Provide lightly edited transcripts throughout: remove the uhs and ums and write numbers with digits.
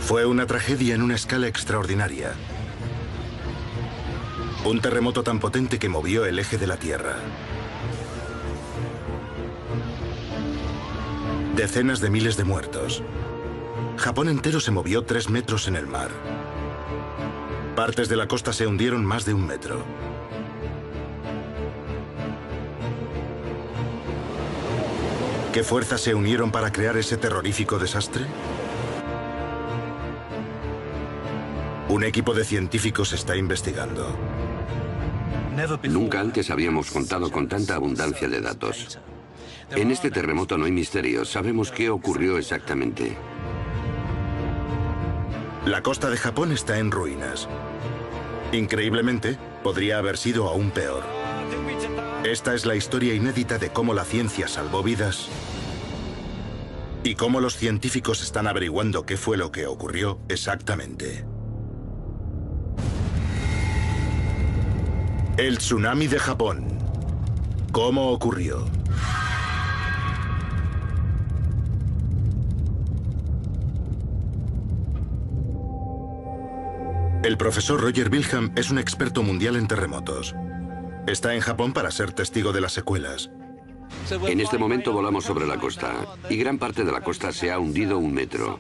Fue una tragedia en una escala extraordinaria. Un terremoto tan potente que movió el eje de la Tierra. Decenas de miles de muertos. Japón entero se movió 3 metros en el mar. Partes de la costa se hundieron más de 1 metro. ¿Qué fuerzas se unieron para crear ese terrorífico desastre? Un equipo de científicos está investigando. Nunca antes habíamos contado con tanta abundancia de datos. En este terremoto no hay misterio, sabemos qué ocurrió exactamente. La costa de Japón está en ruinas. Increíblemente, podría haber sido aún peor. Esta es la historia inédita de cómo la ciencia salvó vidas y cómo los científicos están averiguando qué fue lo que ocurrió exactamente. El tsunami de Japón. ¿Cómo ocurrió? El profesor Roger Wilhelm es un experto mundial en terremotos. Está en Japón para ser testigo de las secuelas. En este momento volamos sobre la costa y gran parte de la costa se ha hundido 1 metro.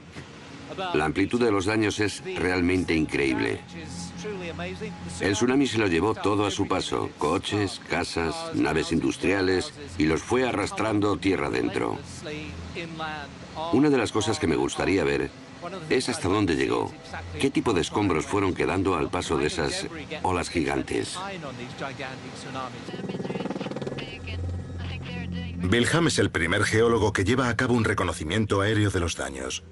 La amplitud de los daños es realmente increíble. El tsunami se lo llevó todo a su paso, coches, casas, naves industriales, y los fue arrastrando tierra adentro. Una de las cosas que me gustaría ver es hasta dónde llegó, qué tipo de escombros fueron quedando al paso de esas olas gigantes. Wilhelm es el primer geólogo que lleva a cabo un reconocimiento aéreo de los daños.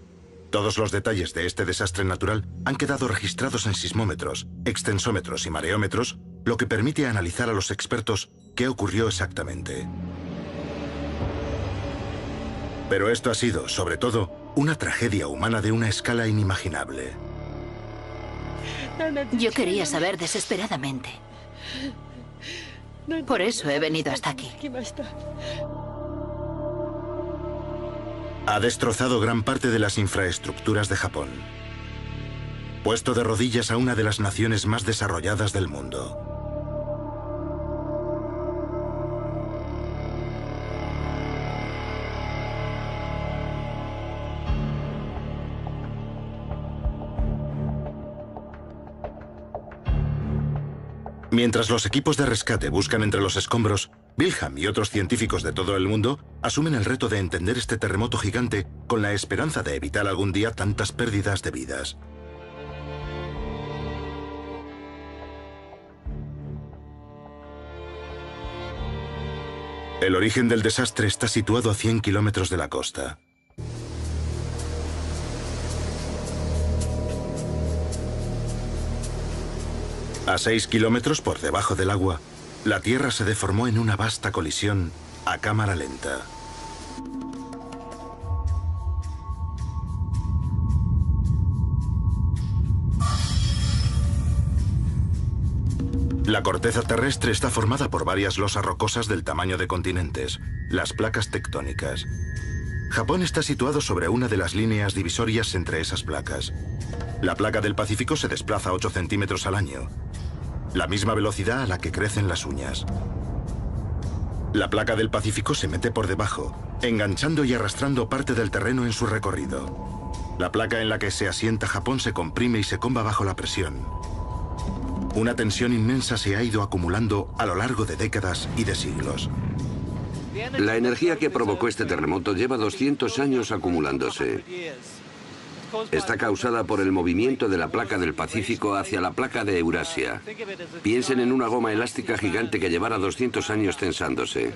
Todos los detalles de este desastre natural han quedado registrados en sismómetros, extensómetros y mareómetros, lo que permite analizar a los expertos qué ocurrió exactamente. Pero esto ha sido, sobre todo, una tragedia humana de una escala inimaginable. Yo quería saber desesperadamente. Por eso he venido hasta aquí. Ha destrozado gran parte de las infraestructuras de Japón, puesto de rodillas a una de las naciones más desarrolladas del mundo. Mientras los equipos de rescate buscan entre los escombros, Wilhelm y otros científicos de todo el mundo asumen el reto de entender este terremoto gigante con la esperanza de evitar algún día tantas pérdidas de vidas. El origen del desastre está situado a 100 kilómetros de la costa. A 6 kilómetros por debajo del agua, la Tierra se deformó en una vasta colisión a cámara lenta. La corteza terrestre está formada por varias losas rocosas del tamaño de continentes, las placas tectónicas. Japón está situado sobre una de las líneas divisorias entre esas placas. La placa del Pacífico se desplaza 8 centímetros al año, la misma velocidad a la que crecen las uñas. La placa del Pacífico se mete por debajo, enganchando y arrastrando parte del terreno en su recorrido. La placa en la que se asienta Japón se comprime y se comba bajo la presión. Una tensión inmensa se ha ido acumulando a lo largo de décadas y de siglos. La energía que provocó este terremoto lleva 200 años acumulándose. Está causada por el movimiento de la placa del Pacífico hacia la placa de Eurasia. Piensen en una goma elástica gigante que llevara 200 años tensándose.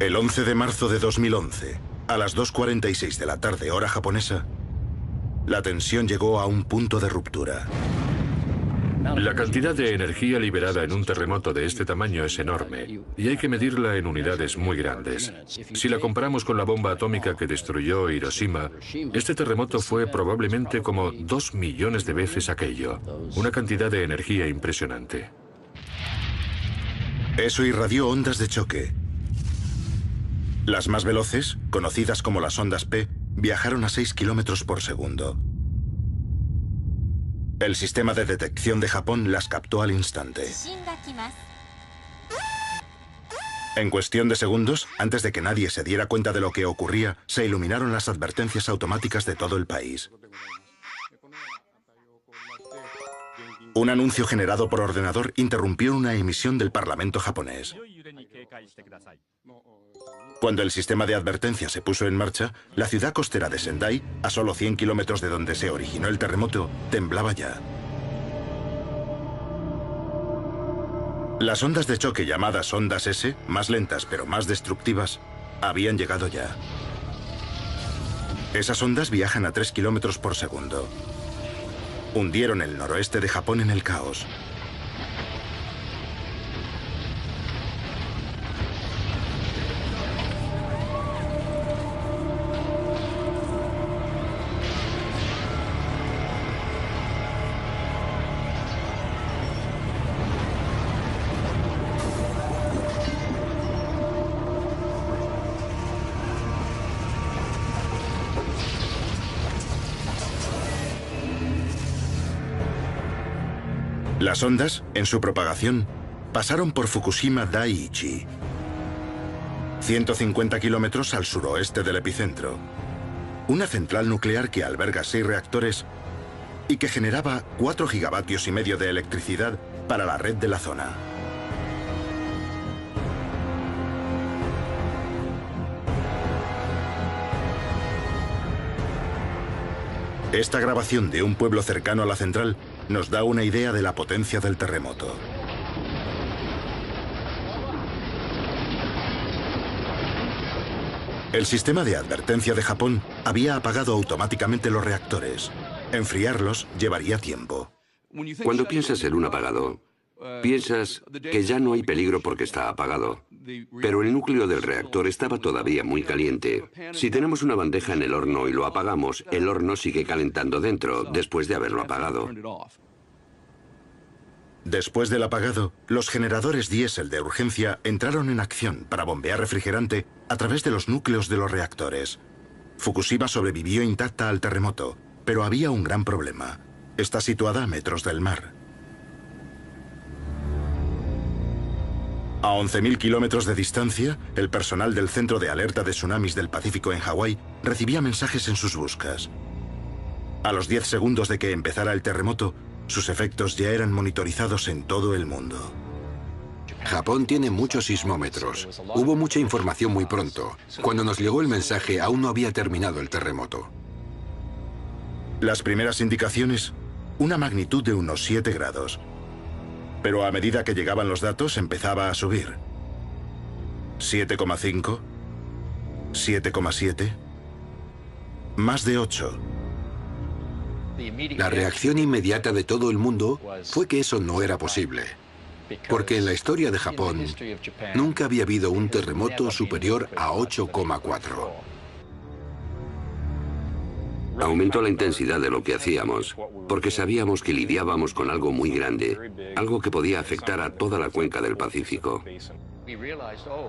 El 11 de marzo de 2011, a las 2:46 de la tarde, hora japonesa, la tensión llegó a un punto de ruptura. La cantidad de energía liberada en un terremoto de este tamaño es enorme y hay que medirla en unidades muy grandes. Si la comparamos con la bomba atómica que destruyó Hiroshima, este terremoto fue probablemente como 2 millones de veces aquello. Una cantidad de energía impresionante. Eso irradió ondas de choque. Las más veloces, conocidas como las ondas P, viajaron a 6 kilómetros por segundo. El sistema de detección de Japón las captó al instante. En cuestión de segundos, antes de que nadie se diera cuenta de lo que ocurría, se iluminaron las advertencias automáticas de todo el país. Un anuncio generado por ordenador interrumpió una emisión del Parlamento japonés. Cuando el sistema de advertencia se puso en marcha, la ciudad costera de Sendai, a solo 100 kilómetros de donde se originó el terremoto, temblaba ya. Las ondas de choque llamadas ondas S, más lentas pero más destructivas, habían llegado ya. Esas ondas viajan a 3 kilómetros por segundo. Hundieron el noroeste de Japón en el caos. Las ondas, en su propagación, pasaron por Fukushima Daiichi, 150 kilómetros al suroeste del epicentro. Una central nuclear que alberga 6 reactores y que generaba 4,5 gigavatios de electricidad para la red de la zona. Esta grabación de un pueblo cercano a la central nos da una idea de la potencia del terremoto. El sistema de advertencia de Japón había apagado automáticamente los reactores. Enfriarlos llevaría tiempo. Cuando piensas en un apagado, piensas que ya no hay peligro porque está apagado. Pero el núcleo del reactor estaba todavía muy caliente. Si tenemos una bandeja en el horno y lo apagamos, el horno sigue calentando dentro, después de haberlo apagado. Después del apagado, los generadores diésel de urgencia entraron en acción para bombear refrigerante a través de los núcleos de los reactores. Fukushima sobrevivió intacta al terremoto, pero había un gran problema. Está situada a metros del mar. A 11.000 kilómetros de distancia, el personal del Centro de Alerta de Tsunamis del Pacífico en Hawái recibía mensajes en sus buscas. A los 10 segundos de que empezara el terremoto, sus efectos ya eran monitorizados en todo el mundo. Japón tiene muchos sismómetros. Hubo mucha información muy pronto. Cuando nos llegó el mensaje, aún no había terminado el terremoto. Las primeras indicaciones, una magnitud de unos 7 grados. Pero a medida que llegaban los datos, empezaba a subir. 7,5, 7,7, más de 8. La reacción inmediata de todo el mundo fue que eso no era posible. Porque en la historia de Japón nunca había habido un terremoto superior a 8,4. Aumentó la intensidad de lo que hacíamos, porque sabíamos que lidiábamos con algo muy grande, algo que podía afectar a toda la cuenca del Pacífico.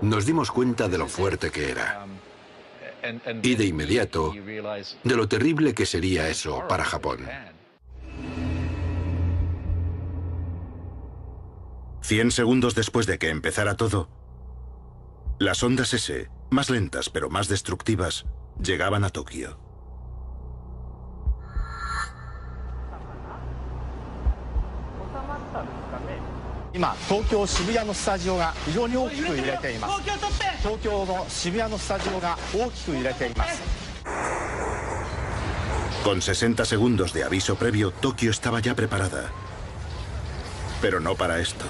Nos dimos cuenta de lo fuerte que era. Y de inmediato, de lo terrible que sería eso para Japón. 100 segundos después de que empezara todo, las ondas S, más lentas pero más destructivas, llegaban a Tokio. Con 60 segundos de aviso previo, Tokio estaba ya preparada. Pero no para esto.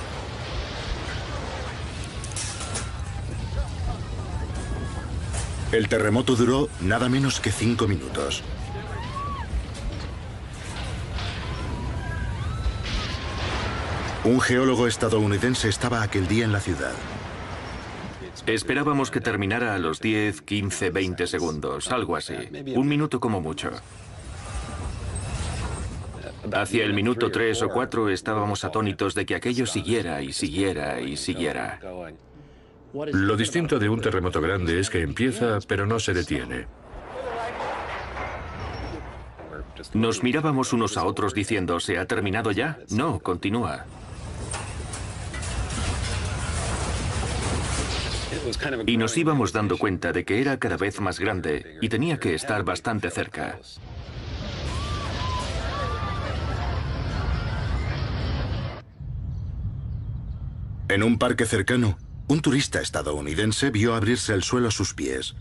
El terremoto duró nada menos que 5 minutos. Un geólogo estadounidense estaba aquel día en la ciudad. Esperábamos que terminara a los 10, 15, 20 segundos, algo así. 1 minuto como mucho. Hacia el minuto 3 o 4 estábamos atónitos de que aquello siguiera y siguiera y siguiera. Lo distinto de un terremoto grande es que empieza, pero no se detiene. Nos mirábamos unos a otros diciendo, ¿se ha terminado ya? No, continúa. Y nos íbamos dando cuenta de que era cada vez más grande y tenía que estar bastante cerca. En un parque cercano, un turista estadounidense vio abrirse el suelo a sus pies.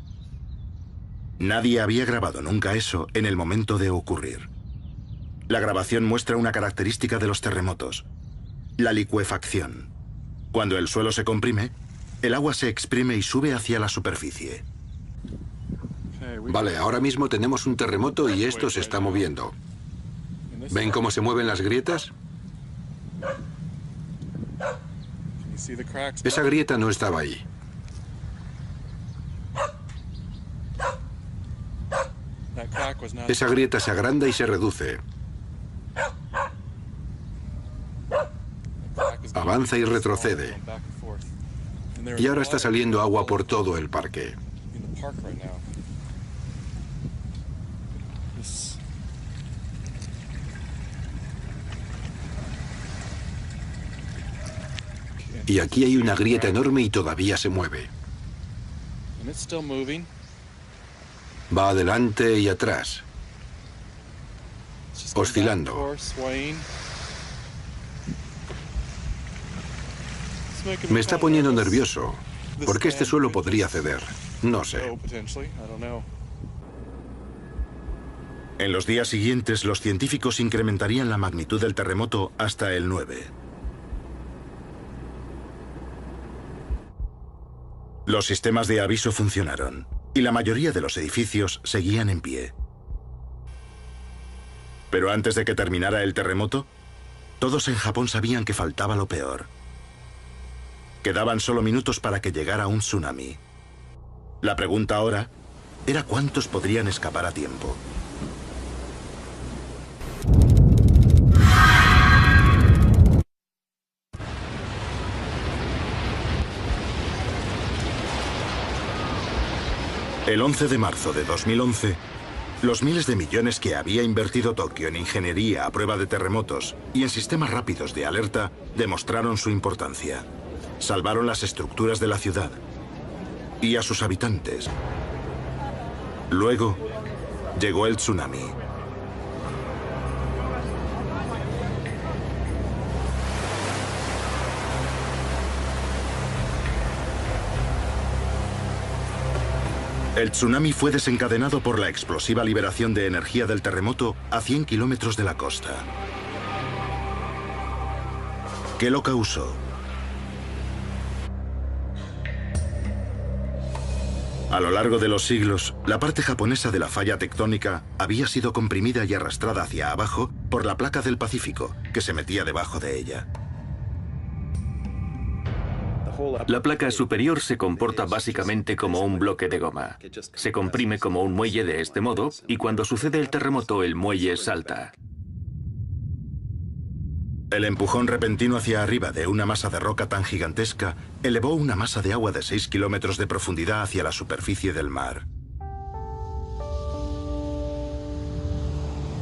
Nadie había grabado nunca eso en el momento de ocurrir. La grabación muestra una característica de los terremotos: la licuefacción. Cuando el suelo se comprime, el agua se exprime y sube hacia la superficie. Vale, ahora mismo tenemos un terremoto y esto se está moviendo. ¿Ven cómo se mueven las grietas? Esa grieta no estaba ahí. Esa grieta se agranda y se reduce. Avanza y retrocede. Y ahora está saliendo agua por todo el parque. Y aquí hay una grieta enorme y todavía se mueve. Va adelante y atrás, oscilando. Me está poniendo nervioso, porque este suelo podría ceder. No sé. En los días siguientes, los científicos incrementarían la magnitud del terremoto hasta el 9. Los sistemas de aviso funcionaron, y la mayoría de los edificios seguían en pie. Pero antes de que terminara el terremoto, todos en Japón sabían que faltaba lo peor. Quedaban solo minutos para que llegara un tsunami. La pregunta ahora era cuántos podrían escapar a tiempo. El 11 de marzo de 2011, los miles de millones que había invertido Tokio en ingeniería a prueba de terremotos y en sistemas rápidos de alerta demostraron su importancia. Salvaron las estructuras de la ciudad y a sus habitantes. Luego, llegó el tsunami. El tsunami fue desencadenado por la explosiva liberación de energía del terremoto a 100 kilómetros de la costa. ¿Qué lo causó? A lo largo de los siglos, la parte japonesa de la falla tectónica había sido comprimida y arrastrada hacia abajo por la placa del Pacífico, que se metía debajo de ella. La placa superior se comporta básicamente como un bloque de goma. Se comprime como un muelle de este modo y cuando sucede el terremoto el muelle salta. El empujón repentino hacia arriba de una masa de roca tan gigantesca elevó una masa de agua de 6 kilómetros de profundidad hacia la superficie del mar.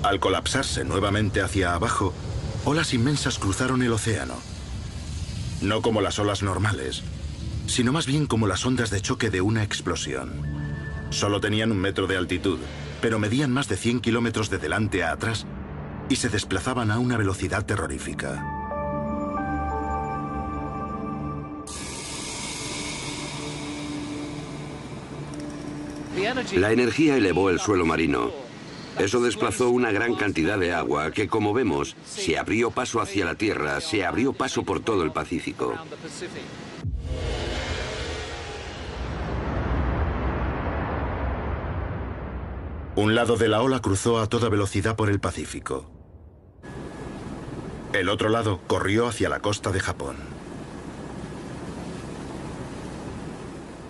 Al colapsarse nuevamente hacia abajo, olas inmensas cruzaron el océano. No como las olas normales, sino más bien como las ondas de choque de una explosión. Solo tenían 1 metro de altitud, pero medían más de 100 kilómetros de delante a atrás y se desplazaban a una velocidad terrorífica. La energía elevó el suelo marino. Eso desplazó una gran cantidad de agua que, como vemos, se abrió paso hacia la Tierra, se abrió paso por todo el Pacífico. Un lado de la ola cruzó a toda velocidad por el Pacífico. El otro lado corrió hacia la costa de Japón.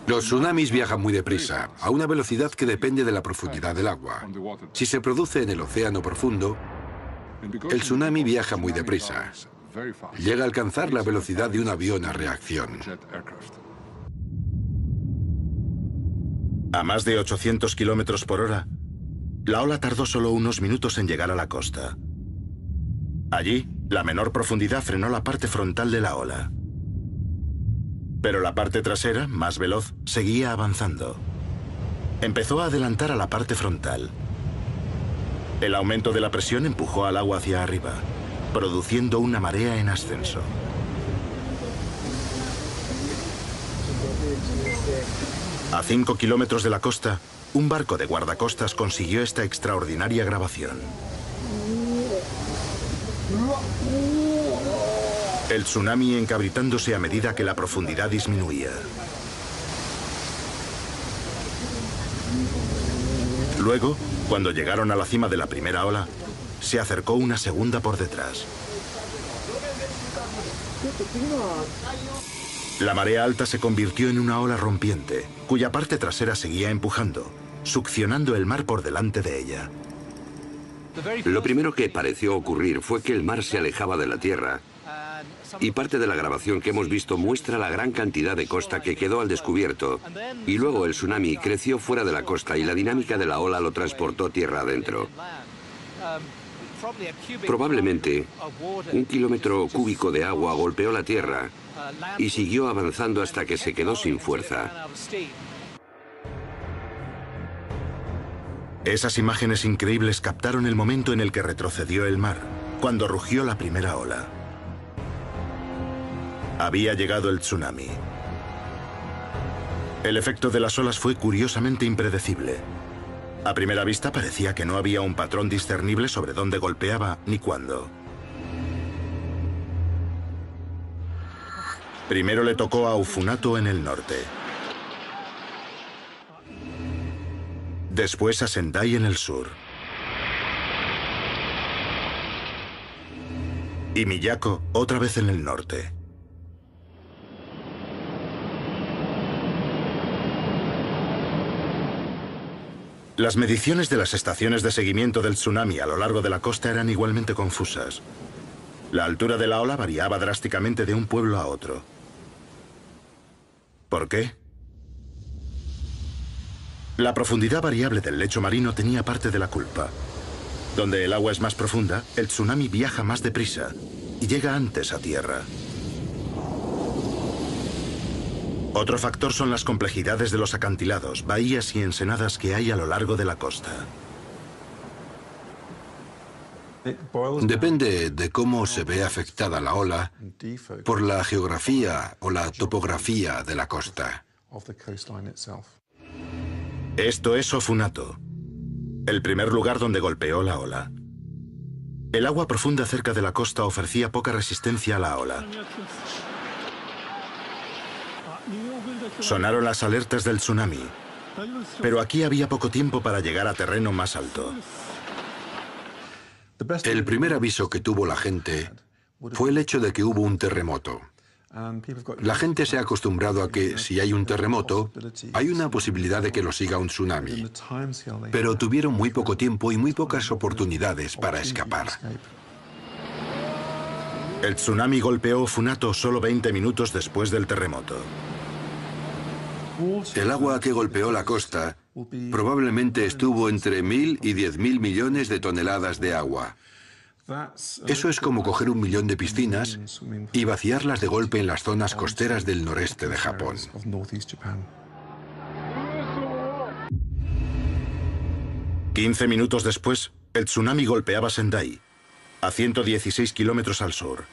Los tsunamis viajan muy deprisa, a una velocidad que depende de la profundidad del agua. Si se produce en el océano profundo, el tsunami viaja muy deprisa. Llega a alcanzar la velocidad de un avión a reacción. A más de 800 kilómetros por hora, la ola tardó solo unos minutos en llegar a la costa. Allí, la menor profundidad frenó la parte frontal de la ola. Pero la parte trasera, más veloz, seguía avanzando. Empezó a adelantar a la parte frontal. El aumento de la presión empujó al agua hacia arriba, produciendo una marea en ascenso. A 5 kilómetros de la costa, un barco de guardacostas consiguió esta extraordinaria grabación. El tsunami encabritándose a medida que la profundidad disminuía. Luego, cuando llegaron a la cima de la primera ola, se acercó una segunda por detrás. La marea alta se convirtió en una ola rompiente, cuya parte trasera seguía empujando, succionando el mar por delante de ella. Lo primero que pareció ocurrir fue que el mar se alejaba de la tierra, y parte de la grabación que hemos visto muestra la gran cantidad de costa que quedó al descubierto, y luego el tsunami creció fuera de la costa y la dinámica de la ola lo transportó tierra adentro. Probablemente, 1 kilómetro cúbico de agua golpeó la tierra y siguió avanzando hasta que se quedó sin fuerza. Esas imágenes increíbles captaron el momento en el que retrocedió el mar, cuando rugió la primera ola. Había llegado el tsunami. El efecto de las olas fue curiosamente impredecible. A primera vista parecía que no había un patrón discernible sobre dónde golpeaba ni cuándo. Primero le tocó a Ufunato en el norte. Después a Sendai en el sur. Y Miyako otra vez en el norte. Las mediciones de las estaciones de seguimiento del tsunami a lo largo de la costa eran igualmente confusas. La altura de la ola variaba drásticamente de un pueblo a otro. ¿Por qué? La profundidad variable del lecho marino tenía parte de la culpa. Donde el agua es más profunda, el tsunami viaja más deprisa y llega antes a tierra. Otro factor son las complejidades de los acantilados, bahías y ensenadas que hay a lo largo de la costa. Depende de cómo se ve afectada la ola por la geografía o la topografía de la costa. Esto es Ofunato, el primer lugar donde golpeó la ola. El agua profunda cerca de la costa ofrecía poca resistencia a la ola. Sonaron las alertas del tsunami, pero aquí había poco tiempo para llegar a terreno más alto. El primer aviso que tuvo la gente fue el hecho de que hubo un terremoto. La gente se ha acostumbrado a que si hay un terremoto, hay una posibilidad de que lo siga un tsunami. Pero tuvieron muy poco tiempo y muy pocas oportunidades para escapar. El tsunami golpeó Funato solo 20 minutos después del terremoto. El agua que golpeó la costa probablemente estuvo entre 1.000 y 10.000 millones de toneladas de agua. Eso es como coger 1 millón de piscinas y vaciarlas de golpe en las zonas costeras del noreste de Japón. 15 minutos después, el tsunami golpeaba Sendai, a 116 kilómetros al sur.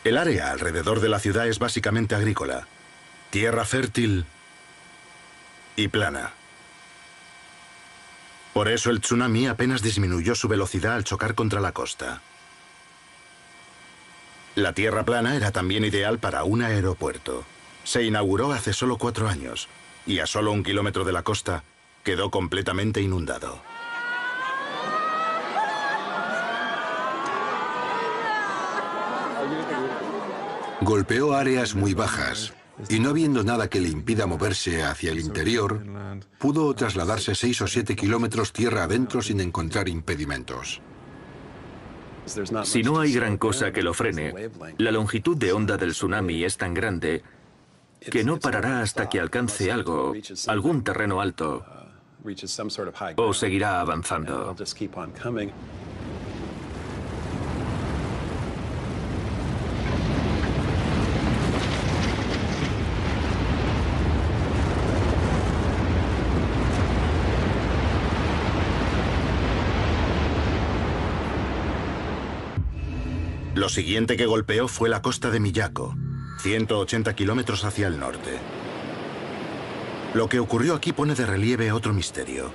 El área alrededor de la ciudad es básicamente agrícola, tierra fértil y plana. Por eso el tsunami apenas disminuyó su velocidad al chocar contra la costa. La tierra plana era también ideal para un aeropuerto. Se inauguró hace solo 4 años y a solo 1 kilómetro de la costa quedó completamente inundado. Golpeó áreas muy bajas y no habiendo nada que le impida moverse hacia el interior, pudo trasladarse 6 o 7 kilómetros tierra adentro sin encontrar impedimentos. Si no hay gran cosa que lo frene, la longitud de onda del tsunami es tan grande que no parará hasta que alcance algo, algún terreno alto, o seguirá avanzando. Lo siguiente que golpeó fue la costa de Miyako, 180 kilómetros hacia el norte. Lo que ocurrió aquí pone de relieve otro misterio.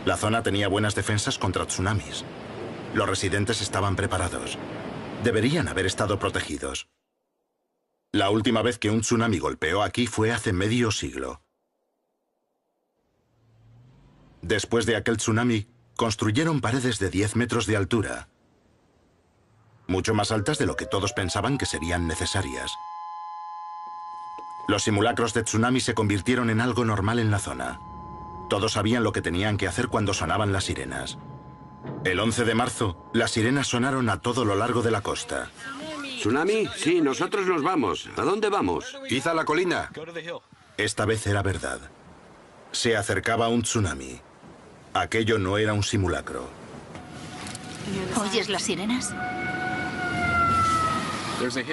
La zona tenía buenas defensas contra tsunamis. Los residentes estaban preparados. Deberían haber estado protegidos. La última vez que un tsunami golpeó aquí fue hace medio siglo. Después de aquel tsunami, construyeron paredes de 10 metros de altura, mucho más altas de lo que todos pensaban que serían necesarias. Los simulacros de tsunami se convirtieron en algo normal en la zona. Todos sabían lo que tenían que hacer cuando sonaban las sirenas. El 11 de marzo, las sirenas sonaron a todo lo largo de la costa. ¿Tsunami? Sí, nosotros nos vamos. ¿A dónde vamos? Quizá la colina. Esta vez era verdad. Se acercaba un tsunami. Aquello no era un simulacro. ¿Oyes las sirenas?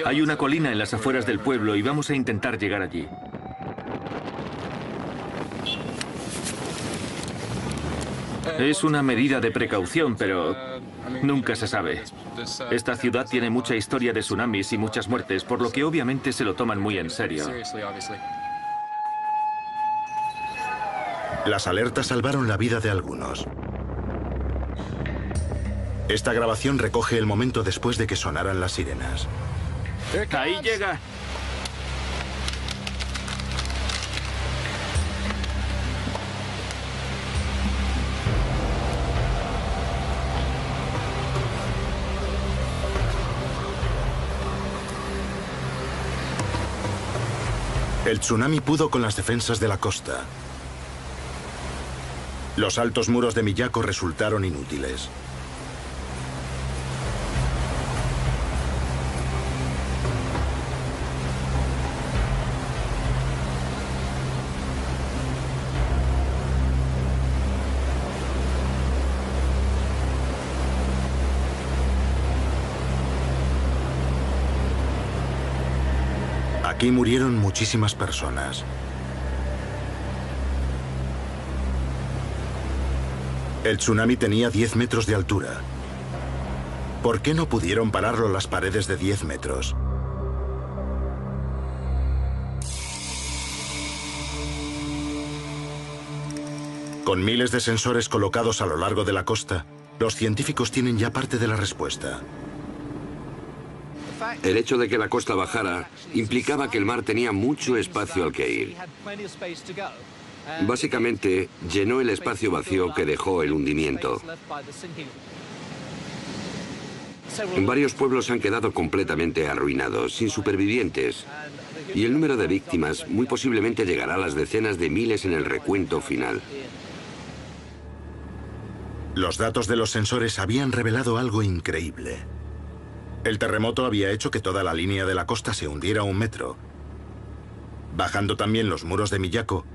Hay una colina en las afueras del pueblo y vamos a intentar llegar allí. Es una medida de precaución, pero nunca se sabe. Esta ciudad tiene mucha historia de tsunamis y muchas muertes, por lo que obviamente se lo toman muy en serio. Las alertas salvaron la vida de algunos. Esta grabación recoge el momento después de que sonaran las sirenas. ¡Ahí llega! El tsunami pudo con las defensas de la costa. Los altos muros de Miyako resultaron inútiles. Aquí murieron muchísimas personas. El tsunami tenía 10 metros de altura. ¿Por qué no pudieron pararlo las paredes de 10 metros? Con miles de sensores colocados a lo largo de la costa, los científicos tienen ya parte de la respuesta. El hecho de que la costa bajara implicaba que el mar tenía mucho espacio al que ir. Básicamente, llenó el espacio vacío que dejó el hundimiento. Varios pueblos han quedado completamente arruinados, sin supervivientes. Y el número de víctimas muy posiblemente llegará a las decenas de miles en el recuento final. Los datos de los sensores habían revelado algo increíble. El terremoto había hecho que toda la línea de la costa se hundiera 1 metro, bajando también los muros de Miyako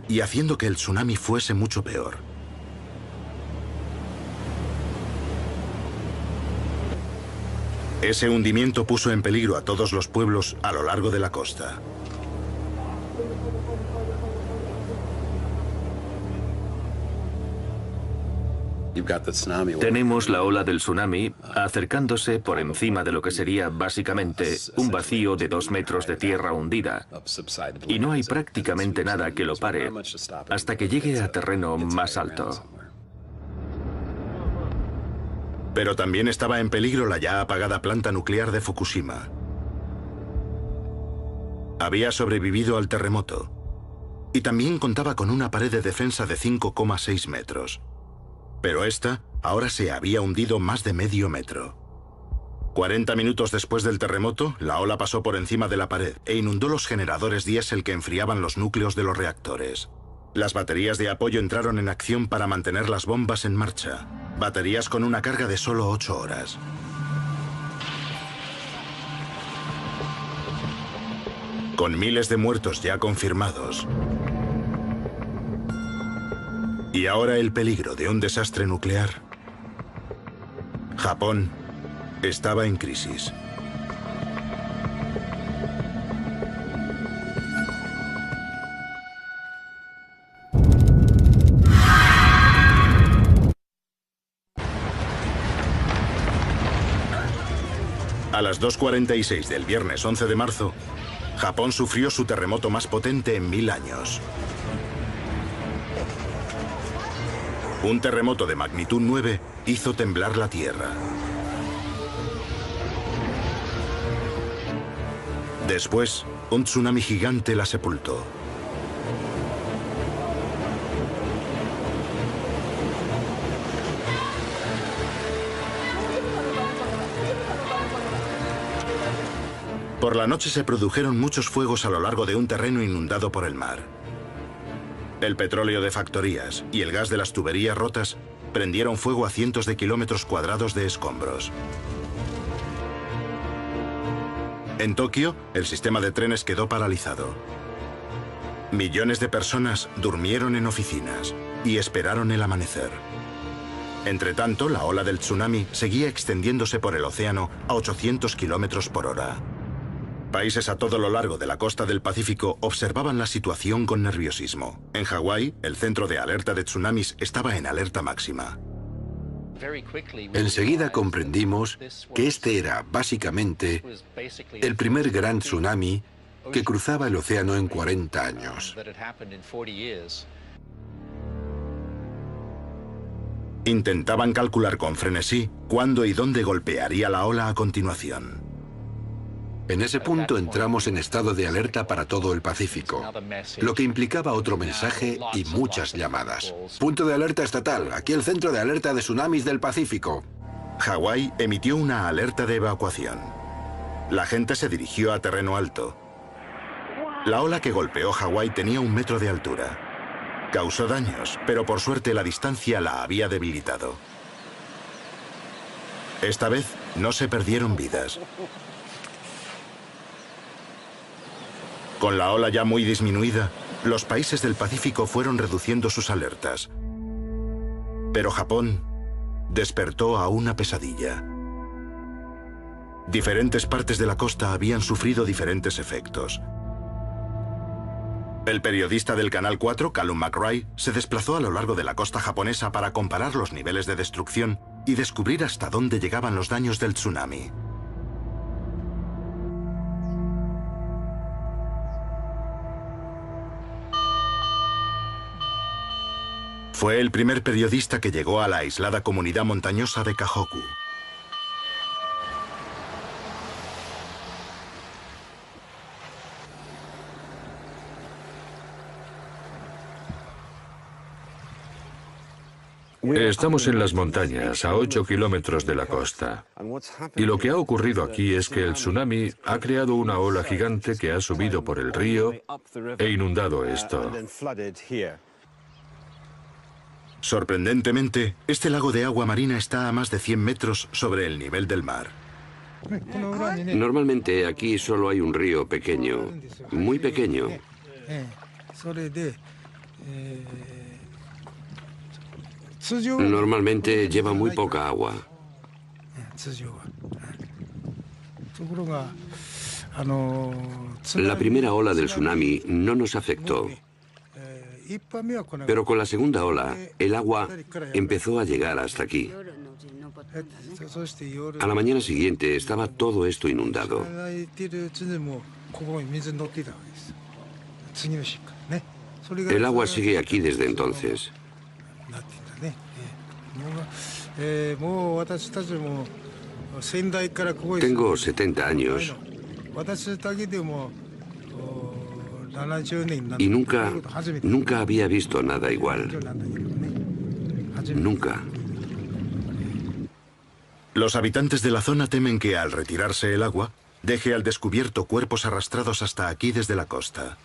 y haciendo que el tsunami fuese mucho peor. Ese hundimiento puso en peligro a todos los pueblos a lo largo de la costa. Tenemos la ola del tsunami acercándose por encima de lo que sería básicamente un vacío de 2 metros de tierra hundida. Y no hay prácticamente nada que lo pare hasta que llegue a terreno más alto. Pero también estaba en peligro la ya apagada planta nuclear de Fukushima. Había sobrevivido al terremoto y también contaba con una pared de defensa de 5,6 metros. Pero esta ahora se había hundido más de medio metro. 40 minutos después del terremoto, la ola pasó por encima de la pared e inundó los generadores diésel que enfriaban los núcleos de los reactores. Las baterías de apoyo entraron en acción para mantener las bombas en marcha. Baterías con una carga de solo 8 horas. Con miles de muertos ya confirmados. Y ahora el peligro de un desastre nuclear. Japón estaba en crisis. A las 2:46 del viernes 11 de marzo, Japón sufrió su terremoto más potente en 1000 años. Un terremoto de magnitud 9 hizo temblar la tierra. Después, un tsunami gigante la sepultó. Por la noche se produjeron muchos fuegos a lo largo de un terreno inundado por el mar. El petróleo de factorías y el gas de las tuberías rotas prendieron fuego a cientos de kilómetros cuadrados de escombros. En Tokio, el sistema de trenes quedó paralizado. Millones de personas durmieron en oficinas y esperaron el amanecer. Entretanto, la ola del tsunami seguía extendiéndose por el océano a 800 kilómetros por hora. Países a todo lo largo de la costa del Pacífico observaban la situación con nerviosismo. En Hawái, el centro de alerta de tsunamis estaba en alerta máxima. Enseguida comprendimos que este era, básicamente, el primer gran tsunami que cruzaba el océano en 40 años. Intentaban calcular con frenesí cuándo y dónde golpearía la ola a continuación. En ese punto entramos en estado de alerta para todo el Pacífico, lo que implicaba otro mensaje y muchas llamadas. Punto de alerta estatal, aquí el centro de alerta de tsunamis del Pacífico. Hawái emitió una alerta de evacuación. La gente se dirigió a terreno alto. La ola que golpeó Hawái tenía 1 metro de altura. Causó daños, pero por suerte la distancia la había debilitado. Esta vez no se perdieron vidas. Con la ola ya muy disminuida, los países del Pacífico fueron reduciendo sus alertas. Pero Japón despertó a una pesadilla. Diferentes partes de la costa habían sufrido diferentes efectos. El periodista del Canal 4, Callum McRae, se desplazó a lo largo de la costa japonesa para comparar los niveles de destrucción y descubrir hasta dónde llegaban los daños del tsunami. Fue el primer periodista que llegó a la aislada comunidad montañosa de Kahoku. Estamos en las montañas, a 8 kilómetros de la costa. Y lo que ha ocurrido aquí es que el tsunami ha creado una ola gigante que ha subido por el río e inundado esto. Sorprendentemente, este lago de agua marina está a más de 100 metros sobre el nivel del mar. Normalmente aquí solo hay un río pequeño, muy pequeño. Normalmente lleva muy poca agua. La primera ola del tsunami no nos afectó. Pero con la segunda ola, el agua empezó a llegar hasta aquí. A la mañana siguiente estaba todo esto inundado. El agua sigue aquí desde entonces. Tengo 70 años y nunca había visto nada igual. Nunca. Los habitantes de la zona temen que al retirarse el agua, deje al descubierto cuerpos arrastrados hasta aquí desde la costa.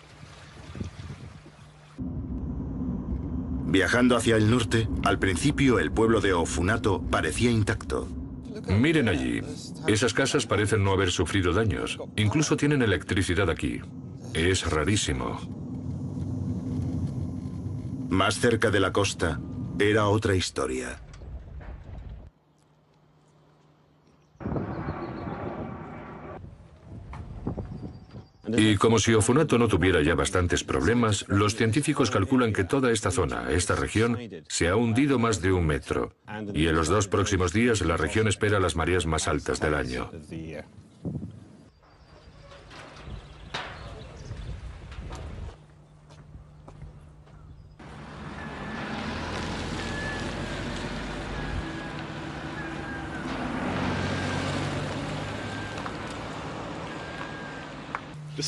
Viajando hacia el norte, al principio el pueblo de Ofunato parecía intacto. Miren allí. Esas casas parecen no haber sufrido daños. Incluso tienen electricidad aquí. Es rarísimo. Más cerca de la costa, era otra historia. Y como si Ofunato no tuviera ya bastantes problemas, los científicos calculan que toda esta zona, esta región, se ha hundido más de 1 metro. Y en los 2 próximos días la región espera las mareas más altas del año.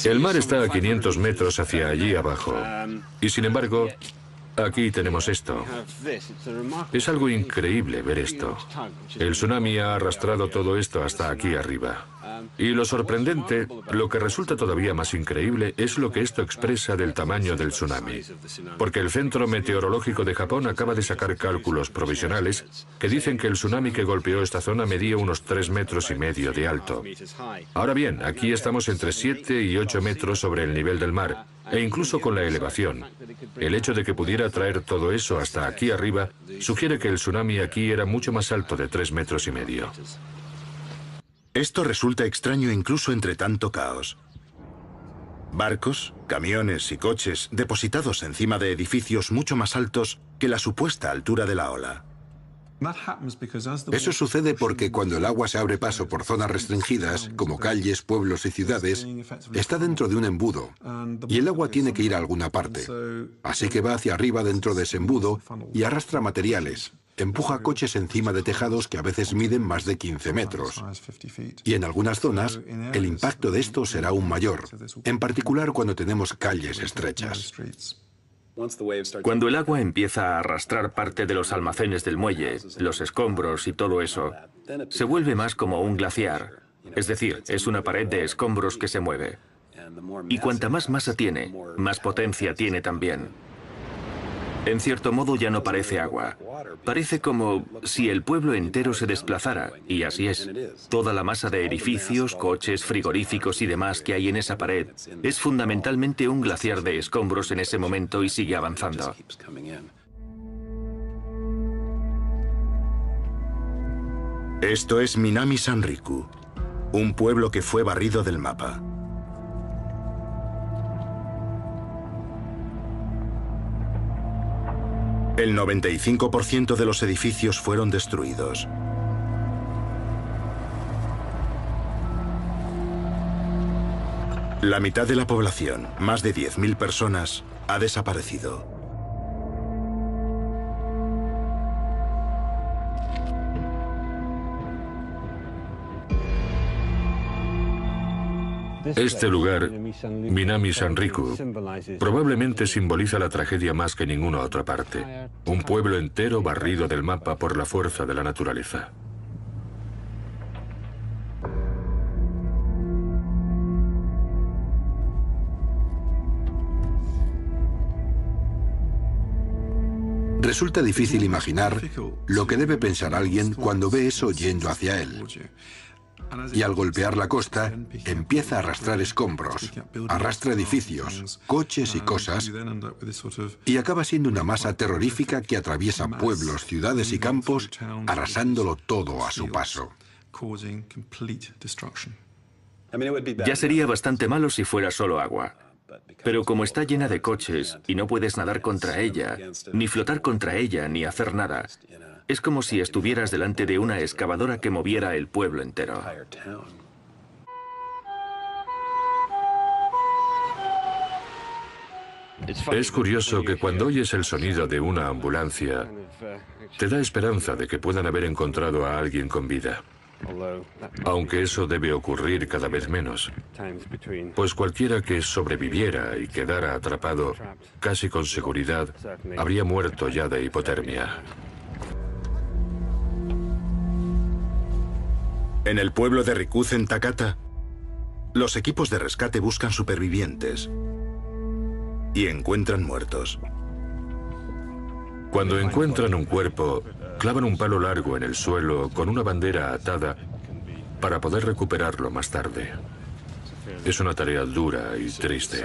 El mar está a 500 metros hacia allí abajo. Y sin embargo, aquí tenemos esto. Es algo increíble ver esto. El tsunami ha arrastrado todo esto hasta aquí arriba. Y lo sorprendente, lo que resulta todavía más increíble, es lo que esto expresa del tamaño del tsunami. Porque el Centro Meteorológico de Japón acaba de sacar cálculos provisionales que dicen que el tsunami que golpeó esta zona medía unos 3,5 metros de alto. Ahora bien, aquí estamos entre 7 y 8 metros sobre el nivel del mar, e incluso con la elevación. El hecho de que pudiera traer todo eso hasta aquí arriba sugiere que el tsunami aquí era mucho más alto de 3,5 metros. Esto resulta extraño incluso entre tanto caos. Barcos, camiones y coches depositados encima de edificios mucho más altos que la supuesta altura de la ola. Eso sucede porque cuando el agua se abre paso por zonas restringidas, como calles, pueblos y ciudades, está dentro de un embudo, y el agua tiene que ir a alguna parte. Así que va hacia arriba dentro de ese embudo y arrastra materiales. Empuja coches encima de tejados que a veces miden más de 15 metros. Y en algunas zonas, el impacto de esto será aún mayor, en particular cuando tenemos calles estrechas. Cuando el agua empieza a arrastrar parte de los almacenes del muelle, los escombros y todo eso, se vuelve más como un glaciar. Es decir, es una pared de escombros que se mueve. Y cuanta más masa tiene, más potencia tiene también. En cierto modo ya no parece agua. Parece como si el pueblo entero se desplazara, y así es. Toda la masa de edificios, coches, frigoríficos y demás que hay en esa pared es fundamentalmente un glaciar de escombros en ese momento y sigue avanzando. Esto es Minami Sanriku, un pueblo que fue barrido del mapa. El 95% de los edificios fueron destruidos. La mitad de la población, más de 10.000 personas, ha desaparecido. Este lugar, Minami Sanriku, probablemente simboliza la tragedia más que ninguna otra parte. Un pueblo entero barrido del mapa por la fuerza de la naturaleza. Resulta difícil imaginar lo que debe pensar alguien cuando ve eso yendo hacia él. Y al golpear la costa, empieza a arrastrar escombros, arrastra edificios, coches y cosas, y acaba siendo una masa terrorífica que atraviesa pueblos, ciudades y campos, arrasándolo todo a su paso. Ya sería bastante malo si fuera solo agua. Pero como está llena de coches y no puedes nadar contra ella, ni flotar contra ella, ni hacer nada, es como si estuvieras delante de una excavadora que moviera el pueblo entero. Es curioso que cuando oyes el sonido de una ambulancia, te da esperanza de que puedan haber encontrado a alguien con vida. Aunque eso debe ocurrir cada vez menos, pues cualquiera que sobreviviera y quedara atrapado, casi con seguridad, habría muerto ya de hipotermia. En el pueblo de Rikuzen, Takata, los equipos de rescate buscan supervivientes y encuentran muertos. Cuando encuentran un cuerpo, clavan un palo largo en el suelo con una bandera atada para poder recuperarlo más tarde. Es una tarea dura y triste.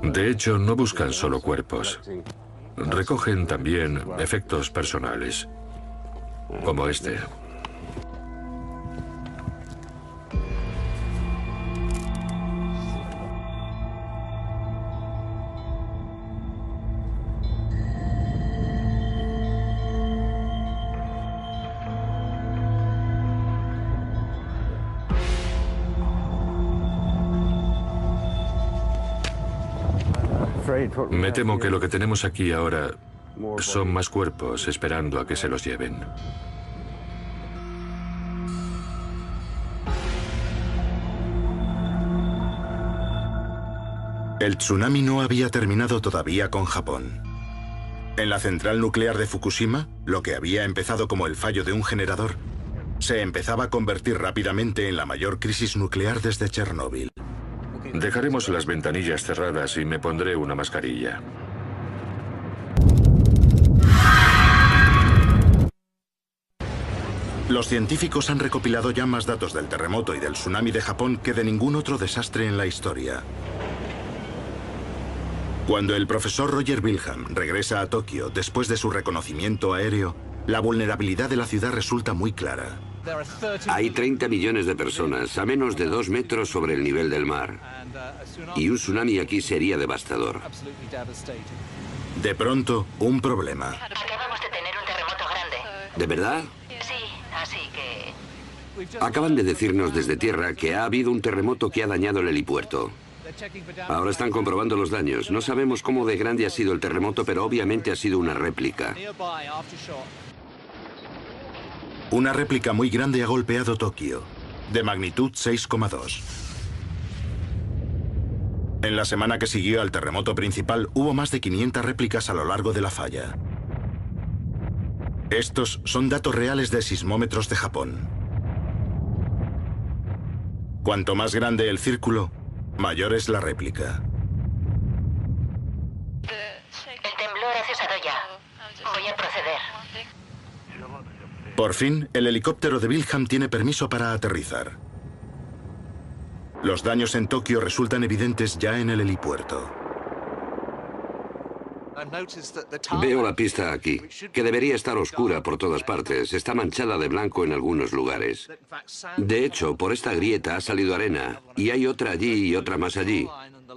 De hecho, no buscan solo cuerpos. Recogen también efectos personales, como este. Me temo que lo que tenemos aquí ahora son más cuerpos esperando a que se los lleven. El tsunami no había terminado todavía con Japón. En la central nuclear de Fukushima, lo que había empezado como el fallo de un generador, se empezaba a convertir rápidamente en la mayor crisis nuclear desde Chernóbil. Dejaremos las ventanillas cerradas y me pondré una mascarilla. Los científicos han recopilado ya más datos del terremoto y del tsunami de Japón que de ningún otro desastre en la historia. Cuando el profesor Roger Wilhelm regresa a Tokio después de su reconocimiento aéreo, la vulnerabilidad de la ciudad resulta muy clara. Hay 30 millones de personas a menos de 2 metros sobre el nivel del mar. Y un tsunami aquí sería devastador. De pronto, un problema. Acabamos de tener un terremoto grande. ¿De verdad? Sí, así que... Acaban de decirnos desde tierra que ha habido un terremoto que ha dañado el helipuerto. Ahora están comprobando los daños. No sabemos cómo de grande ha sido el terremoto, pero obviamente ha sido una réplica. Una réplica muy grande ha golpeado Tokio, de magnitud 6,2. En la semana que siguió al terremoto principal hubo más de 500 réplicas a lo largo de la falla. Estos son datos reales de sismómetros de Japón. Cuanto más grande el círculo, mayor es la réplica. El temblor ha cesado ya. Voy a proceder. Por fin, el helicóptero de Wilhelm tiene permiso para aterrizar. Los daños en Tokio resultan evidentes ya en el helipuerto. Veo la pista aquí, que debería estar oscura por todas partes. Está manchada de blanco en algunos lugares. De hecho, por esta grieta ha salido arena, y hay otra allí y otra más allí.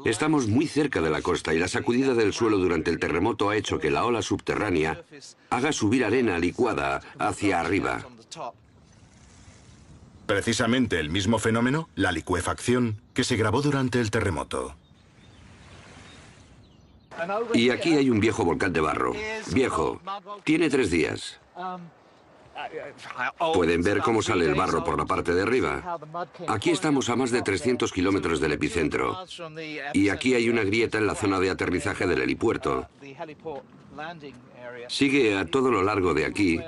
Estamos muy cerca de la costa y la sacudida del suelo durante el terremoto ha hecho que la ola subterránea haga subir arena licuada hacia arriba. Precisamente el mismo fenómeno, la licuefacción, que se grabó durante el terremoto. Y aquí hay un viejo volcán de barro. Viejo. Tiene 3 días. ¿Pueden ver cómo sale el barro por la parte de arriba? Aquí estamos a más de 300 kilómetros del epicentro. Y aquí hay una grieta en la zona de aterrizaje del helipuerto. Sigue a todo lo largo de aquí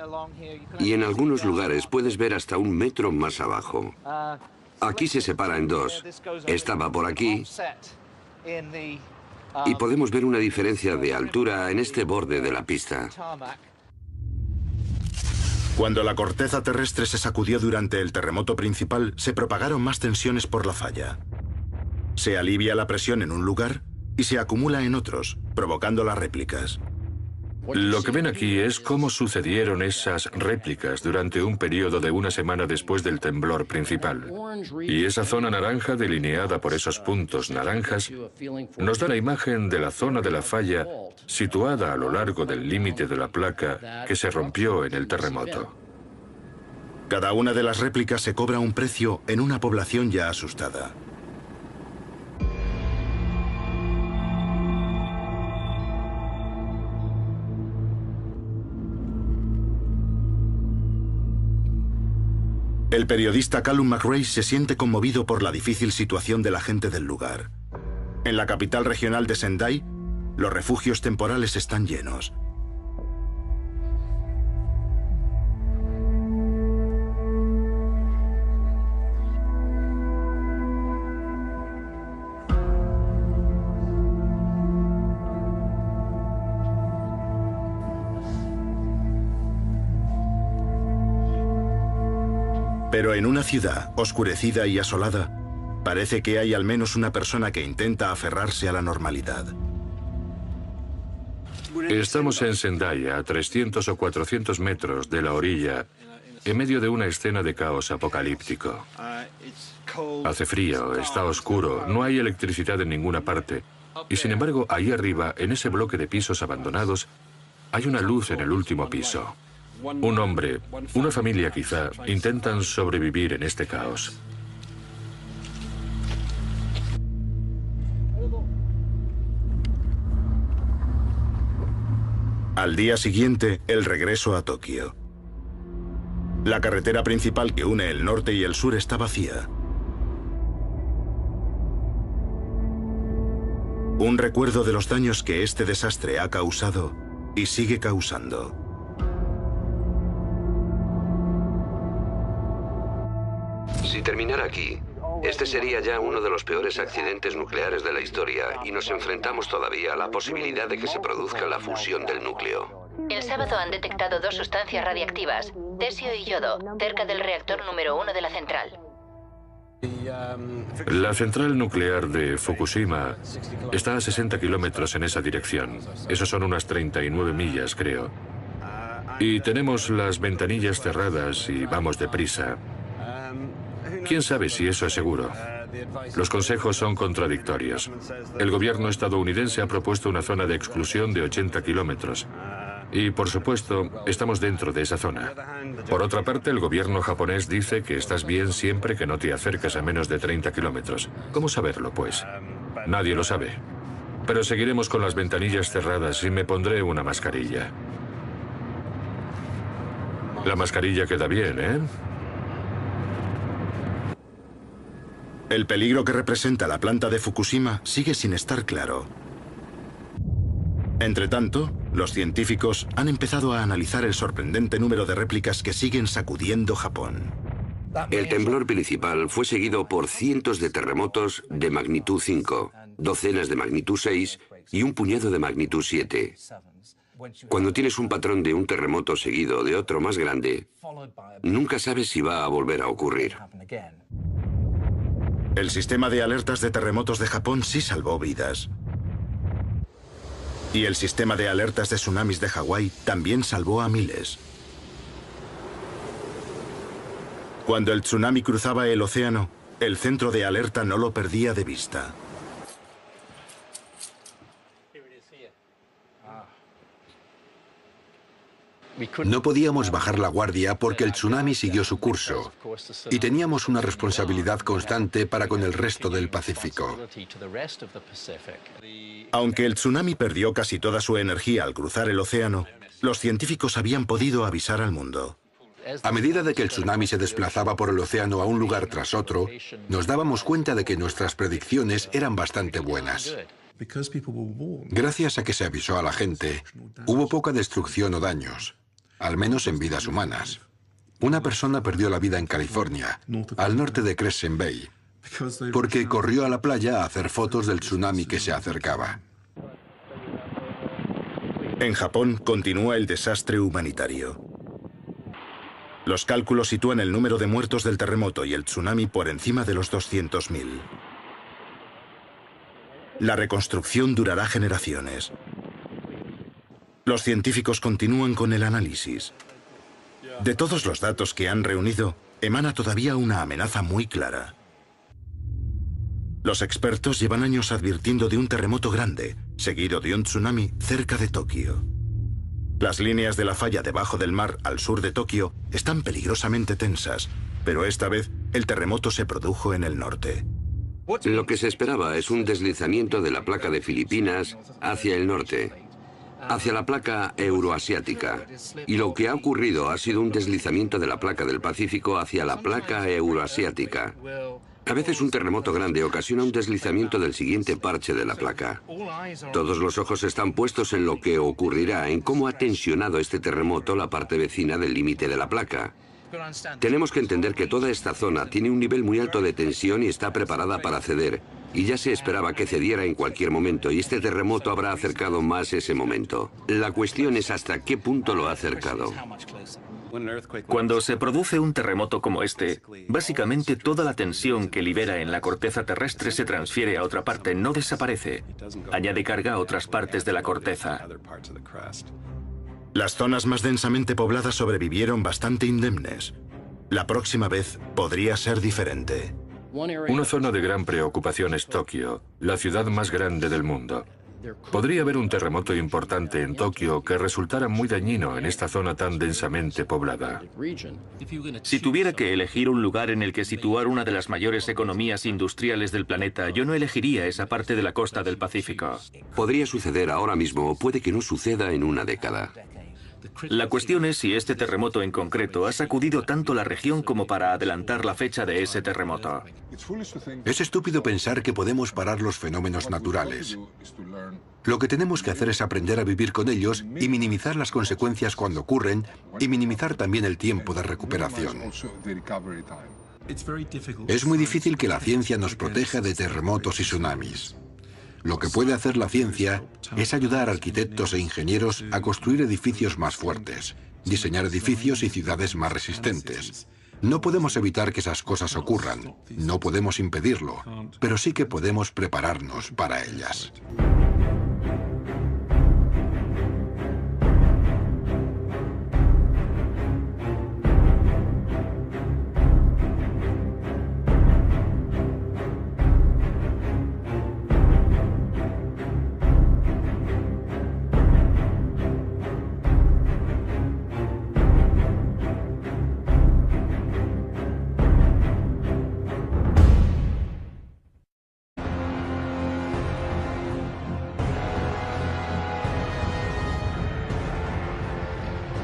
y en algunos lugares puedes ver hasta 1 metro más abajo. Aquí se separa en 2. Esta va por aquí y podemos ver una diferencia de altura en este borde de la pista. Cuando la corteza terrestre se sacudió durante el terremoto principal, se propagaron más tensiones por la falla. Se alivia la presión en un lugar y se acumula en otros, provocando las réplicas. Lo que ven aquí es cómo sucedieron esas réplicas durante un periodo de 1 semana después del temblor principal. Y esa zona naranja delineada por esos puntos naranjas nos da la imagen de la zona de la falla situada a lo largo del límite de la placa que se rompió en el terremoto. Cada una de las réplicas se cobra un precio en una población ya asustada. El periodista Callum McRae se siente conmovido por la difícil situación de la gente del lugar. En la capital regional de Sendai, los refugios temporales están llenos. Pero en una ciudad oscurecida y asolada, parece que hay al menos una persona que intenta aferrarse a la normalidad. Estamos en Zendaya, a 300 o 400 metros de la orilla, en medio de una escena de caos apocalíptico. Hace frío, está oscuro, no hay electricidad en ninguna parte. Y sin embargo, ahí arriba, en ese bloque de pisos abandonados, hay una luz en el último piso. Un hombre, una familia quizá, intentan sobrevivir en este caos. Al día siguiente, el regreso a Tokio. La carretera principal que une el norte y el sur está vacía. Un recuerdo de los daños que este desastre ha causado y sigue causando. Si terminara aquí, este sería ya uno de los peores accidentes nucleares de la historia y nos enfrentamos todavía a la posibilidad de que se produzca la fusión del núcleo. El sábado han detectado 2 sustancias radiactivas, tesio y yodo, cerca del reactor número 1 de la central. La central nuclear de Fukushima está a 60 kilómetros en esa dirección. Esos son unas 39 millas, creo. Y tenemos las ventanillas cerradas y vamos deprisa. ¿Quién sabe si eso es seguro? Los consejos son contradictorios. El gobierno estadounidense ha propuesto una zona de exclusión de 80 kilómetros. Y, por supuesto, estamos dentro de esa zona. Por otra parte, el gobierno japonés dice que estás bien siempre que no te acerques a menos de 30 kilómetros. ¿Cómo saberlo, pues? Nadie lo sabe. Pero seguiremos con las ventanillas cerradas y me pondré una mascarilla. La mascarilla queda bien, ¿eh? El peligro que representa la planta de Fukushima sigue sin estar claro. Entretanto, los científicos han empezado a analizar el sorprendente número de réplicas que siguen sacudiendo Japón. El temblor principal fue seguido por cientos de terremotos de magnitud 5, docenas de magnitud 6 y un puñado de magnitud 7. Cuando tienes un patrón de un terremoto seguido de otro más grande, nunca sabes si va a volver a ocurrir. El sistema de alertas de terremotos de Japón sí salvó vidas. Y el sistema de alertas de tsunamis de Hawái también salvó a miles. Cuando el tsunami cruzaba el océano, el centro de alerta no lo perdía de vista. No podíamos bajar la guardia porque el tsunami siguió su curso y teníamos una responsabilidad constante para con el resto del Pacífico. Aunque el tsunami perdió casi toda su energía al cruzar el océano, los científicos habían podido avisar al mundo. A medida de que el tsunami se desplazaba por el océano a un lugar tras otro, nos dábamos cuenta de que nuestras predicciones eran bastante buenas. Gracias a que se avisó a la gente, hubo poca destrucción o daños, al menos en vidas humanas. Una persona perdió la vida en California, al norte de Crescent Bay, porque corrió a la playa a hacer fotos del tsunami que se acercaba. En Japón continúa el desastre humanitario. Los cálculos sitúan el número de muertos del terremoto y el tsunami por encima de los 200.000. La reconstrucción durará generaciones. Los científicos continúan con el análisis. De todos los datos que han reunido, emana todavía una amenaza muy clara. Los expertos llevan años advirtiendo de un terremoto grande, seguido de un tsunami cerca de Tokio. Las líneas de la falla debajo del mar al sur de Tokio están peligrosamente tensas, pero esta vez el terremoto se produjo en el norte. Lo que se esperaba es un deslizamiento de la placa de Filipinas hacia el norte, hacia la placa euroasiática. Y lo que ha ocurrido ha sido un deslizamiento de la placa del Pacífico hacia la placa euroasiática. A veces un terremoto grande ocasiona un deslizamiento del siguiente parche de la placa. Todos los ojos están puestos en lo que ocurrirá, en cómo ha tensionado este terremoto la parte vecina del límite de la placa. Tenemos que entender que toda esta zona tiene un nivel muy alto de tensión y está preparada para ceder. y ya se esperaba que cediera en cualquier momento, y este terremoto habrá acercado más ese momento. La cuestión es hasta qué punto lo ha acercado. Cuando se produce un terremoto como este, básicamente toda la tensión que libera en la corteza terrestre se transfiere a otra parte, no desaparece. Añade carga a otras partes de la corteza. Las zonas más densamente pobladas sobrevivieron bastante indemnes. La próxima vez podría ser diferente. Una zona de gran preocupación es Tokio, la ciudad más grande del mundo. Podría haber un terremoto importante en Tokio que resultara muy dañino en esta zona tan densamente poblada. Si tuviera que elegir un lugar en el que situar una de las mayores economías industriales del planeta, yo no elegiría esa parte de la costa del Pacífico. Podría suceder ahora mismo o puede que no suceda en una década. La cuestión es si este terremoto en concreto ha sacudido tanto la región como para adelantar la fecha de ese terremoto. Es estúpido pensar que podemos parar los fenómenos naturales. Lo que tenemos que hacer es aprender a vivir con ellos y minimizar las consecuencias cuando ocurren y minimizar también el tiempo de recuperación. Es muy difícil que la ciencia nos proteja de terremotos y tsunamis. Lo que puede hacer la ciencia es ayudar a arquitectos e ingenieros a construir edificios más fuertes, diseñar edificios y ciudades más resistentes. No podemos evitar que esas cosas ocurran, no podemos impedirlo, pero sí que podemos prepararnos para ellas.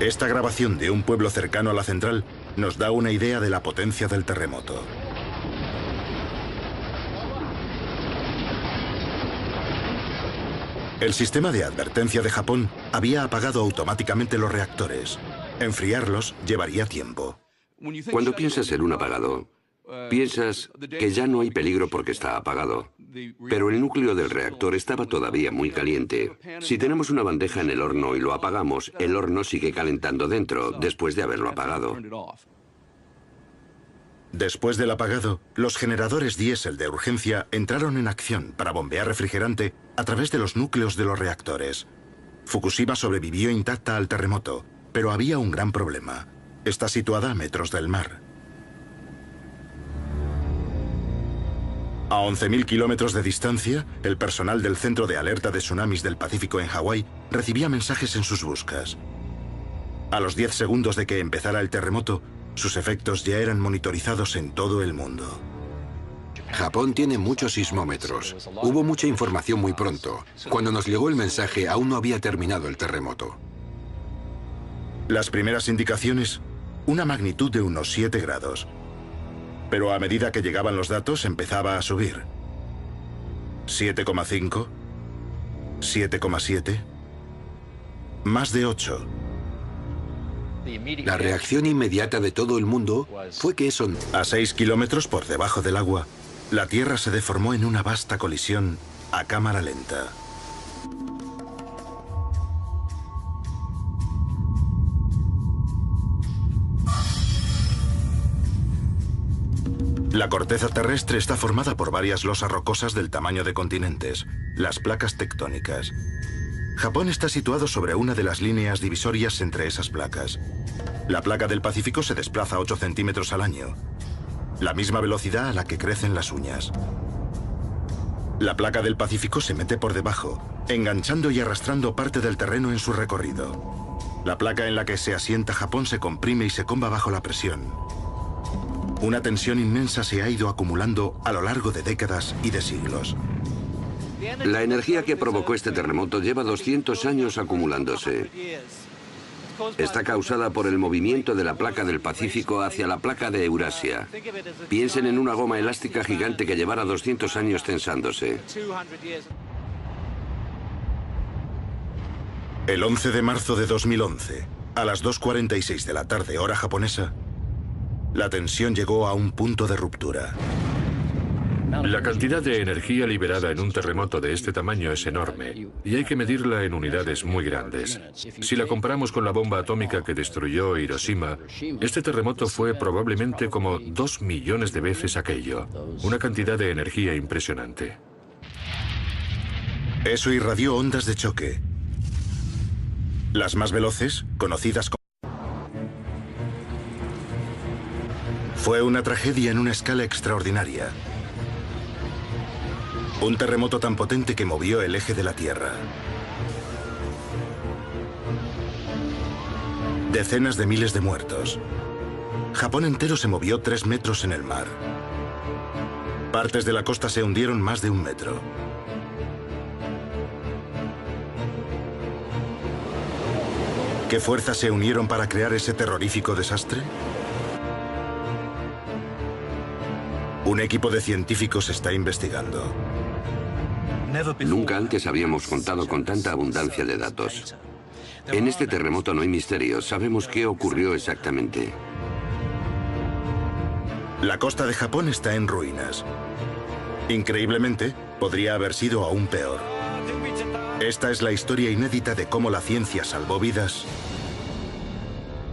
Esta grabación de un pueblo cercano a la central nos da una idea de la potencia del terremoto. El sistema de advertencia de Japón había apagado automáticamente los reactores. Enfriarlos llevaría tiempo. Cuando piensas en un apagado, piensas que ya no hay peligro porque está apagado. Pero el núcleo del reactor estaba todavía muy caliente. Si tenemos una bandeja en el horno y lo apagamos, el horno sigue calentando dentro, después de haberlo apagado. Después del apagado, los generadores diésel de urgencia entraron en acción para bombear refrigerante a través de los núcleos de los reactores. Fukushima sobrevivió intacta al terremoto, pero había un gran problema. Está situada a metros del mar. A 11.000 kilómetros de distancia, el personal del Centro de Alerta de Tsunamis del Pacífico en Hawái recibía mensajes en sus buscas. A los 10 segundos de que empezara el terremoto, sus efectos ya eran monitorizados en todo el mundo. Japón tiene muchos sismómetros. Hubo mucha información muy pronto. Cuando nos llegó el mensaje, aún no había terminado el terremoto. Las primeras indicaciones, una magnitud de unos 7 grados. Pero a medida que llegaban los datos empezaba a subir. 7,5, 7,7, más de 8. La reacción inmediata de todo el mundo fue que eso... A 6 kilómetros por debajo del agua, la Tierra se deformó en una vasta colisión a cámara lenta. La corteza terrestre está formada por varias losas rocosas del tamaño de continentes, las placas tectónicas. Japón está situado sobre una de las líneas divisorias entre esas placas. La placa del Pacífico se desplaza 8 centímetros al año, la misma velocidad a la que crecen las uñas. La placa del Pacífico se mete por debajo, enganchando y arrastrando parte del terreno en su recorrido. La placa en la que se asienta Japón se comprime y se comba bajo la presión. Una tensión inmensa se ha ido acumulando a lo largo de décadas y de siglos. La energía que provocó este terremoto lleva 200 años acumulándose. Está causada por el movimiento de la placa del Pacífico hacia la placa de Eurasia. Piensen en una goma elástica gigante que llevara 200 años tensándose. El 11 de marzo de 2011, a las 2:46 de la tarde, hora japonesa, la tensión llegó a un punto de ruptura. La cantidad de energía liberada en un terremoto de este tamaño es enorme y hay que medirla en unidades muy grandes. Si la comparamos con la bomba atómica que destruyó Hiroshima, este terremoto fue probablemente como 2 millones de veces aquello. Una cantidad de energía impresionante. Eso irradió ondas de choque. Las más veloces, conocidas como... Fue una tragedia en una escala extraordinaria. Un terremoto tan potente que movió el eje de la Tierra. Decenas de miles de muertos. Japón entero se movió 3 metros en el mar. Partes de la costa se hundieron más de 1 metro. ¿Qué fuerzas se unieron para crear ese terrorífico desastre? Un equipo de científicos está investigando. Nunca antes habíamos contado con tanta abundancia de datos. En este terremoto no hay misterio, sabemos qué ocurrió exactamente. La costa de Japón está en ruinas. Increíblemente, podría haber sido aún peor. Esta es la historia inédita de cómo la ciencia salvó vidas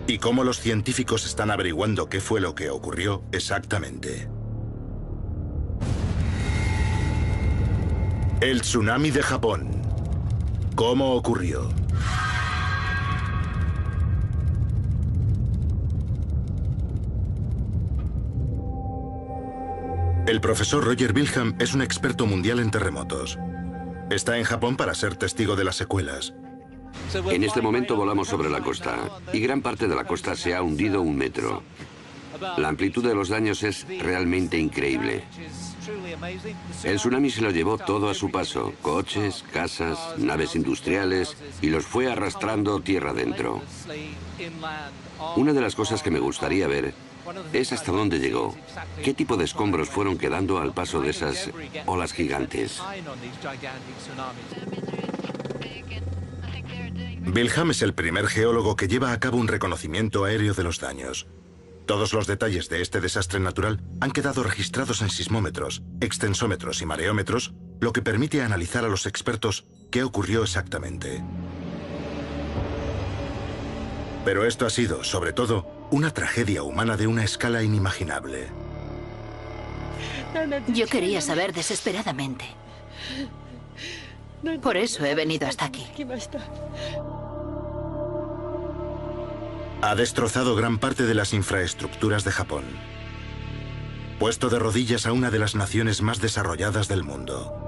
y cómo los científicos están averiguando qué fue lo que ocurrió exactamente. El tsunami de Japón. ¿Cómo ocurrió? El profesor Roger Wilhelm es un experto mundial en terremotos. Está en Japón para ser testigo de las secuelas. En este momento volamos sobre la costa y gran parte de la costa se ha hundido 1 metro. La amplitud de los daños es realmente increíble. El tsunami se lo llevó todo a su paso, coches, casas, naves industriales, y los fue arrastrando tierra adentro. Una de las cosas que me gustaría ver es hasta dónde llegó, qué tipo de escombros fueron quedando al paso de esas olas gigantes. Wilhelm es el primer geólogo que lleva a cabo un reconocimiento aéreo de los daños. Todos los detalles de este desastre natural han quedado registrados en sismómetros, extensómetros y mareómetros, lo que permite analizar a los expertos qué ocurrió exactamente. Pero esto ha sido, sobre todo, una tragedia humana de una escala inimaginable. Yo quería saber desesperadamente. Por eso he venido hasta aquí. Ha destrozado gran parte de las infraestructuras de Japón, puesto de rodillas a una de las naciones más desarrolladas del mundo.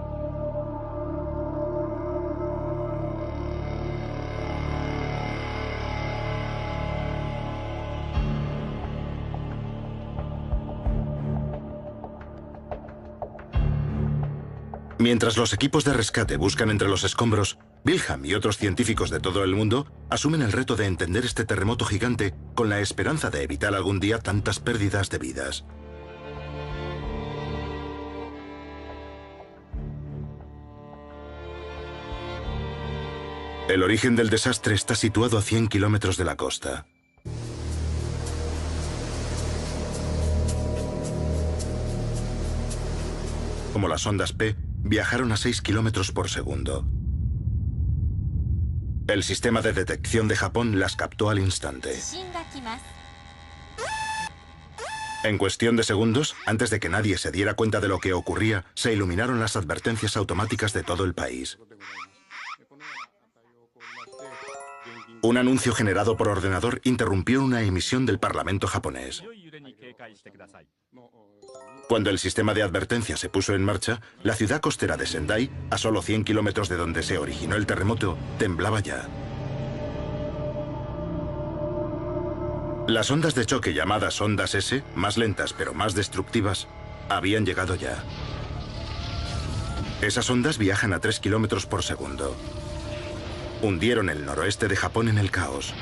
Mientras los equipos de rescate buscan entre los escombros, Wilhelm y otros científicos de todo el mundo asumen el reto de entender este terremoto gigante con la esperanza de evitar algún día tantas pérdidas de vidas. El origen del desastre está situado a 100 kilómetros de la costa. Como las ondas P, viajaron a 6 kilómetros por segundo. El sistema de detección de Japón las captó al instante. En cuestión de segundos, antes de que nadie se diera cuenta de lo que ocurría, se iluminaron las advertencias automáticas de todo el país. Un anuncio generado por ordenador interrumpió una emisión del Parlamento japonés. Cuando el sistema de advertencia se puso en marcha, la ciudad costera de Sendai, a solo 100 kilómetros de donde se originó el terremoto, temblaba ya. Las ondas de choque llamadas ondas S, más lentas pero más destructivas, habían llegado ya. Esas ondas viajan a 3 kilómetros por segundo. Hundieron el noroeste de Japón en el caos.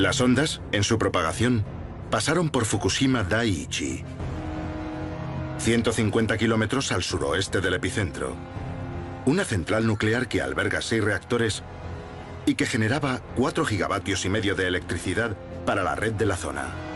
Las ondas, en su propagación, pasaron por Fukushima Daiichi, 150 kilómetros al suroeste del epicentro. Una central nuclear que alberga 6 reactores y que generaba 4,5 gigavatios de electricidad para la red de la zona.